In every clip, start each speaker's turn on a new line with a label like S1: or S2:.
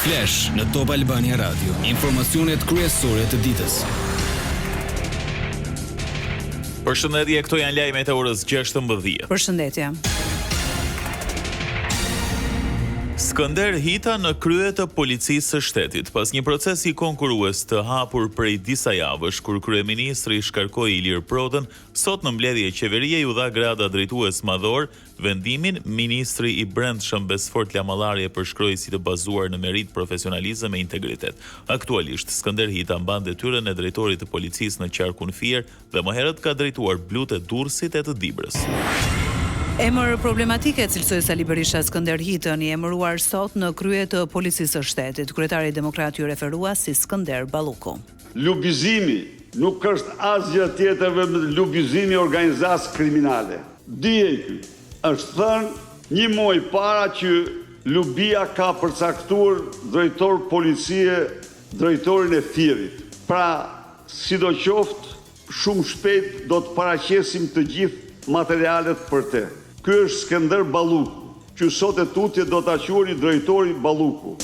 S1: Flash në Top Albania Radio. Informacionet kryesore të ditës.
S2: Përshëndetje, këto janë lajmet e orës 16.
S3: Përshëndetje.
S2: Skënder Hita në krye të policisë së shtetit, pas një procesi konkurrues të hapur prej disa javësh, kur kryeministri shkarkoi Ilir Prodën, sot në mbledhje qeveria ju dha grada drejtues madhor vendimin ministri i Brendshëm Besfort Lamallari përshkroi si të bazuar në merit, profesionalizëm e integritet. Aktualisht, Skënder Hita mban detyrën e drejtorit të policisë në qarkun Fier dhe më herët ka drejtuar blut e Durrësit e të Dibrës.
S3: Emër problematike cilësoi Sali Berisha Skënder Hitën, i emëruar sot në krye të policisë së shtetit. Kryetari demokrat ju referua si Skënder Balluku.
S4: Lubizimi nuk është asgjë tjetër vetëm lubizimi organizatë kriminale. Dije ky, është thënë një muaj para që Lubia ka përcaktuar drejtor policie, drejtorin e Fierit. Pra, sidoqoftë, shumë shpejt do të paraqesim të gjithë materialet për te. Ky është Skënder Balluku, që sot e tutje do ta quajë drejtori Balluku.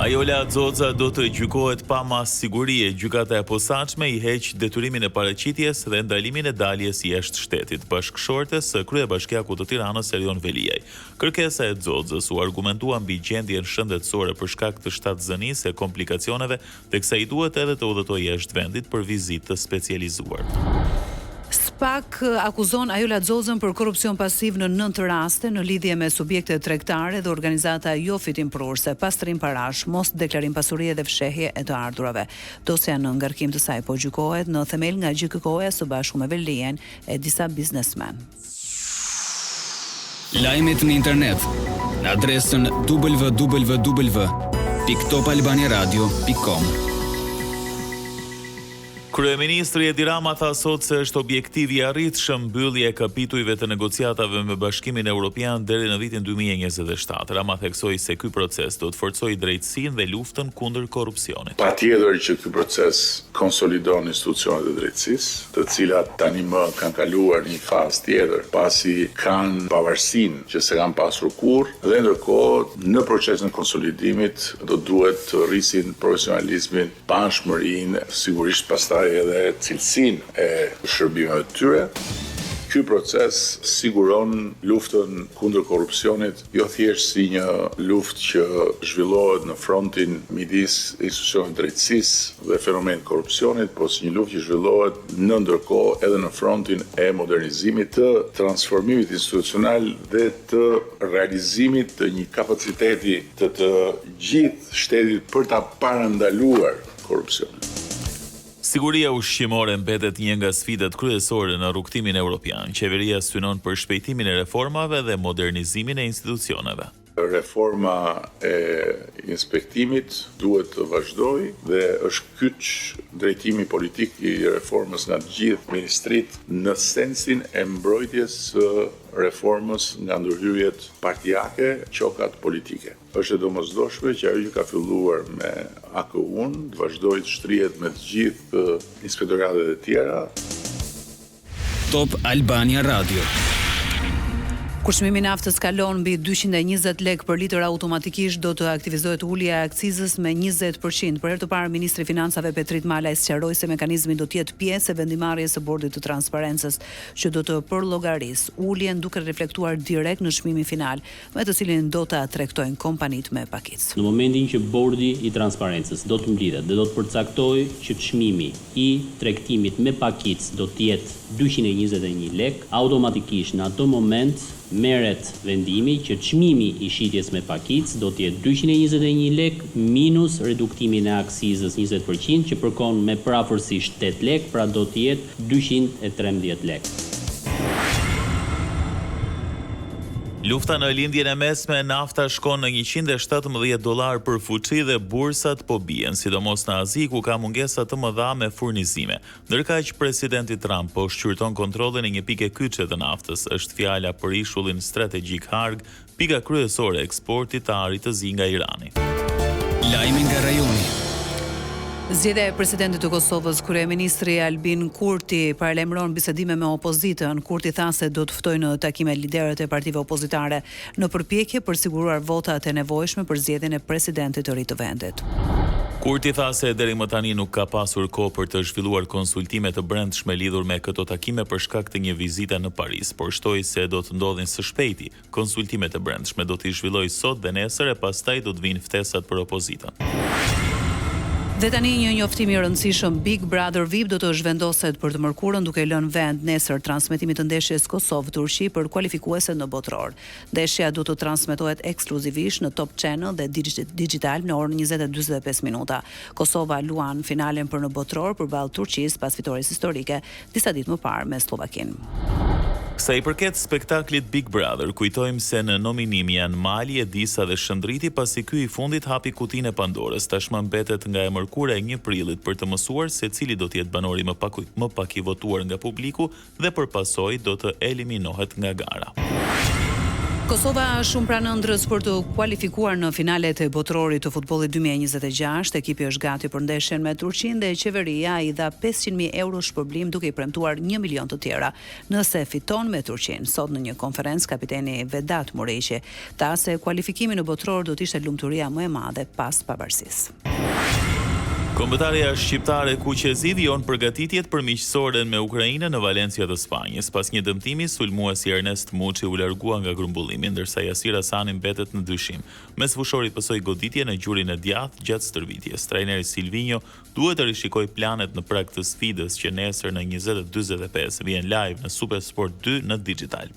S2: Ajola Xoxa do të gjykohet pa mas sigurie. Gjykata e posaçme i heq detyrimin e paraqitjes dhe ndalimin e daljes jashtë shtetit. Bashkëshortes së kryebashkiaku të Tiranës Erion Veliaj. Kërkesa e Xoxës u argumentua mbi gjendjen shëndetësore për shkak të shtatzënisë e komplikacioneve, teksa i duhet edhe të udhëtojë jashtë vendit për vizitë të specializuar.
S3: SPAK akuzon Ajola Xoxën për korrupsion pasiv në 9 raste në lidhje me subjekte tregtare dhe organizata jo fitimprurse, pastrim parash, mos deklarim pasurie dhe fshehje e të ardhurave. Dosja në ngarkim të saj po gjykohet në themel nga GKK-ja së bashku me Veliajn e disa biznesmen.
S1: Lajmet në internet në adresën www.topalbaniaradio.com.
S2: Kryeministri Edi Rama tha sot se është objektiv i arritshëm mbyllja e kapitujve të negociatave me Bashkimin Evropian deri në vitin 2027. Rama theksoi se ky proces do të forcojë drejtësinë dhe luftën kundër korrupsionit.
S5: Patjetër që ky proces konsolidon institucionet e drejtësisë, të cilat tani më kanë kaluar një fazë tjetër, pasi kanë pavarësinë që se kanë pasur kurrë, dhe ndërkohë në procesin e konsolidimit do duhet të rrisin profesionalizmin, pamshmërinë, sigurisht pastaj edhe cilësinë e shërbimeve të tyre. Ky proces siguron luftën kundër korrupsionit, jo thjesht si një luftë që zhvillohet në frontin midis institucioneve të drejtësisë dhe fenomenit korrupsionit, por si një luftë që zhvillohet në ndërkohë edhe në frontin e modernizimit, të transformimit institucional dhe të realizimit të një kapaciteti të gjithë shtetit për ta parandaluar korrupsionin.
S2: Siguria ushqimore mbetet një nga sfidat kryesore në rrugtimin evropian. Qeveria synon për shpejtimin e reformave dhe modernizimin e institucioneve.
S5: Reforma e inspektimit duhet të vazhdojë dhe është kyç drejtimi politik i reformës nga të gjithë ministrit në sensin e mbrojtjes së reformës nga ndërhyrjet partijake, qokat politike. Është e domosdoshme që ajo që ka filluar me AKU-n të vazhdojë të shtrihet me të gjithë inspektoratet e tjera.
S1: Top Albania Radio.
S3: Kur çmimi i naftës kalon mbi 220 lekë për litër, automatikisht do të aktivizohet ulja e akcizës me 20%. Për herë të parë ministri i Financave Petrit Malaj sqaroi se mekanizmi do të jetë pjesë e vendimarrjes së bordit të transparencës, që do të përllogarisë uljen duke reflektuar direkt në çmimin final, me të cilin do ta tregtojnë kompanitë me pakicë.
S6: Në momentin që bordi i transparencës do të mblidhet dhe do të përcaktojë që çmimi i tregtimit me pakicë do të jetë 221 lekë, automatikisht në atë moment merret vendimi që çmimi i shitjes me pakicë do të jetë 221 lekë minus reduktimin e akcizës 20% që përkon me prapërsisht 8 lekë, pra do të jetë 213 lekë.
S2: Lufta në lindjen e mesme, nafta shkon në $117 për fuqi dhe bursat po bien, sidomos në Azi ku ka mungesa të mëdha me furnizime. Ndërkaq presidenti Trump po shqyrton kontrollin e një pike kyçe të naftës. Është fjala për ishullin strategjik Harg, pika kryesore e eksportit të arit të zi nga Irani.
S1: Lajmi nga rajoni.
S3: Zgjedhja e presidentit të Kosovës, kryeministri Albin Kurti paralajmëron bisedime me opozitën. Kurti tha se do të ftojë në takime liderët e partive opozitare në përpjekje për siguruar votat e nevojshme për zgjedhjen e presidentit të ri të vendit.
S2: Kurti tha se deri më tani nuk ka pasur kohë për të zhvilluar konsultime të brendshme lidhur me këto takime për shkak të një vizite në Paris, por shtoi se do të ndodhin së shpejti. Konsultimet e brendshme do t'i zhvillojë sot dhe nesër e pastaj do të vinë ftesat për opozitën.
S3: Dhe tani një njoftim i rëndësishëm, Big Brother VIP do të zhvendoset për të mërkurën duke lënë vend nesër transmetimit të ndeshjes Kosovë-Turqi për kualifikueset në botror. Ndeshja do të transmetohet ekskluzivisht në Top Channel dhe digital në orën 20:45 minuta. Kosova luan finalen për në botror përballë Turqisë pas fitores historike disa ditë më parë me Slovakinë.
S2: Sa i përket spektaklit Big Brother, kujtojmë se në nominim janë Mali, Edisa dhe Shëndriti, pasi ky i fundit hapi kutinë e Pandorës. Tashmë mbetet nga e mërkura e 1 prillit për të mësuar se cili do të jetë banori më pak i votuar nga publiku dhe përpasoj do të eliminohet nga gara.
S3: Kosova shumë pranë ëndrrës për të kualifikuar në finalet e botrorit të futbollit 2026. Ekipi është gati për ndeshjen me Turqinë dhe qeveria i dha 500.000 euro shpërblim duke i premtuar 1 milion të tjera nëse fiton me Turqinë. Sot në një konferencë kapiteni Vedat Mureqi tha se kualifikimi në botror do të ishte lumturia më e madhe pas pavarësisë.
S2: Kombëtarja shqiptare Kuqezi vijon përgatitjet për miqësoren me Ukrainën në Valencia të Spanjës. Pas një dëmtimi, sulmuesi Ernest Muçi u largua nga grumbullimi, ndërsa Yasir Hasani mbetet në dyshim. Mesfushori pësoi goditje në gjurin e djathtë gjatë stërvitjes. Trajneri Silvinho duhet të rishikojë planet në prag të sfidës që nesër në 20:45 vjen live në SuperSport 2 në digital.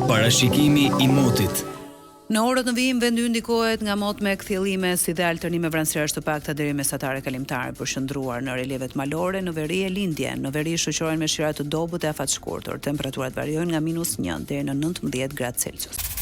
S1: Parashikimi i motit.
S3: Në orët në vijim, vendi ndikohet nga mot me kthjellime si dhe alternime vranësirash të pakta deri mesatare kalimtare, përshëndruar në relievet malore, në veri e lindje. Në veri shoqërohen me shira të dobët e afat shkurtër. Temperaturat variojnë nga -1 deri në 19 gradë Celsius.